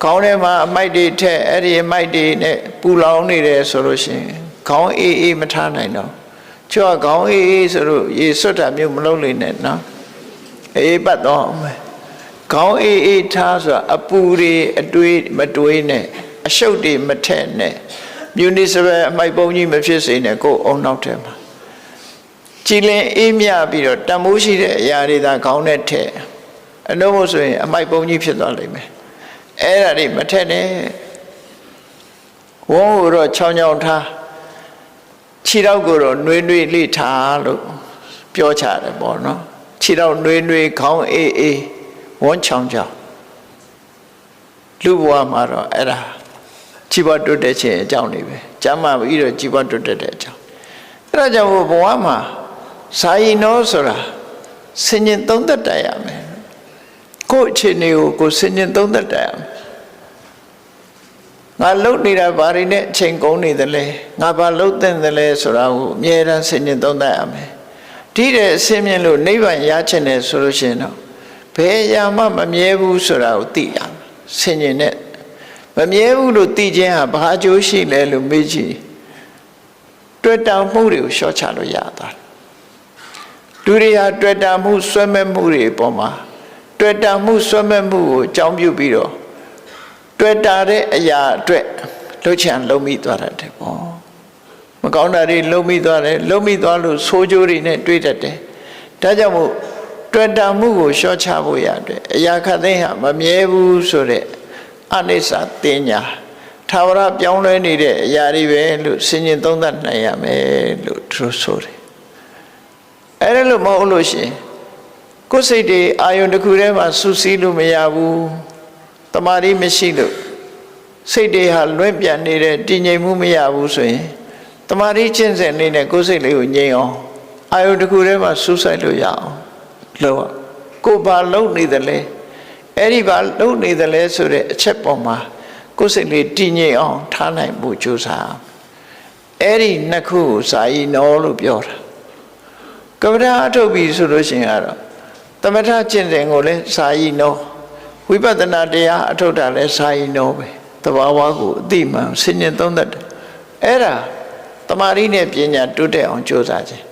ခေါင်းထဲမှာအမိုက်တွေထက်အဲ့ဒီအမိုက်တွေနဲ့ပူလောင်နေတယ်ဆိုလို့ရှိရင်ခေါင်းအေးမထားနိုင်တော့ချောခေါင်းအေးဆိုလို့ရေစွတ်တာမျိုးမလုပ်လိမ့်နဲ့နော်အေးပတ်တော့မယ်ခေါင်းအေးထားဆိုတာအပူတွေအတွေးမတွေးနဲ့အရှုပ်တွေမထက်နဲ့မြူနီစပယ်အမိုက်ပုံကြီးမဖြစ်စေနဲ့ကိုယ်အုံနောက်ထဲမှာကြည်လင်အေးမြပြီးတော့တန်မိုးရှိတဲ့အရာတွေသာခေါင်းနဲ့ထည့်အလို့မို့ဆိုရင်အမိုက်ပုံကြီးဖြစ်သွားလိမ့်မယ်အဲ့ဒါတွေမထက်နဲ့ဝုန်းကိုတော့ချောင်းချောင်းထားခြေထောက်ကိုတော့နှွေးလေးထားလို့ပြောချတယ်ပေါ့နော်ခြေထောက်နှွေးခေါင်းအေးဝန်းချောင်းချောင်းလူဘဝမှာတော့အဲ့ဒါကြီးပွားတိုးတက်ခြင်းအကြောင်းတွေပဲကျမ်းမာပြီးတော့ကြီးပွားတိုးတက်တဲ့အကြောင်းအဲ့ဒါကြောင့်ဘဝမှာစာရင်နောဆိုတာဆင်ញင်သုံးသက်တတ်ရမယ်ကိုယ့်အခြေအနေကိုကိုယ်ဆင်ញင်သုံးသက်တတ်ရမယ်ငါလှုပ်နေတာဘာတွေနဲ့အချိန်ကုန်နေသလဲငါဘာလှုပ်တဲ့သလဲဆိုတာကိုအမြဲတမ်းဆင်ញင်သုံးသက်ရမယ်ဒီတဲ့အစင်းမြင်လို့နိဗ္ဗာန်ရချင်တယ်ဆိုလို့ရှိရင်တော့ဘယ်အရာမှမမြဲဘူးဆိုတာကိုသိရမယ်ဆင်ញင်နဲ့မမြဲဘူးလို့သိခြင်းဟာဘာအကျိုးရှိလဲလို့မေးကြည့်တွေ့တာမှုတွေကိုရှော့ချလို့ရတာလူတွေဟာတွေ့တာမှုဆွဲမဲ့မှုတွေပေါ်မှာတွေ့တာမှုဆွဲမဲ့မှုကိုအကြောင်းပြုပြီးတော့တွေ့တာတဲ့အရာအတွက်လှုပ်ချံလုံးမိသွားတတ်တယ်ပေါ့မကောင်းတာတွေလုံးမိသွားတယ်လုံးမိသွားလို့ဆိုးကျိုးတွေနဲ့တွေ့တတ်တယ်ဒါကြောင့်မို့တွေ့တာမှုကိုရှော့ချဖို့ရတယ်အရာခတ်သိမ်းဟာမမြဲဘူးဆိုတဲ့အနိစ္စတင်ညာထာဝရပြောင်းလဲနေတဲ့အရာတွေပဲလို့ဆင်ញင်သုံးသပ်နိုင်ရမယ်လို့သူဆိုတယ်အဲ့ဒါလို့မဟုတ်လို့ရှိရင်ကိုယ်စိတ်တွေအာယုန်တစ်ခုထဲမှာစူးစီးလို့မရဘူးတမာရီမရှိလို့စိတ်တွေဟာလွင့်ပြန်နေတဲ့တည်ငြိမ်မှုမရဘူးဆိုရင်တမာရီချင်းစင်နေတဲ့ကိုယ်စိတ်လေးကိုငြိမ်အောင်အာယုန်တစ်ခုထဲမှာစူးစိုက်လို့ရအောင်လို့ကိုယ်ဘာလုပ်နေသလဲအဲ့ဒီဘာလုပ်နေသလဲဆိုတဲ့အချက်ပေါ်မှာကိုယ်စိတ်လေးတည်ငြိမ်အောင်ထားနိုင်ဖို့ကြိုးစားအဲ့ဒီနှစ်ခုကိုစာယီနောလို့ပြောတာကမ္မထာအထုတ်ပြီဆိုလို့ရှိရင်ကတော့သမထကျင့်စဉ်ကိုလည်းစာယီနောဝိပဿနာတရားအထုတ်တာလည်းစာယီနောပဲသဘာဝကိုအတိမှန်ဆင်ញင်သုံးသပ်တယ်အဲ့ဒါတမာရီနဲ့ပညာတိုးတက်အောင်ကြိုးစားခြင်း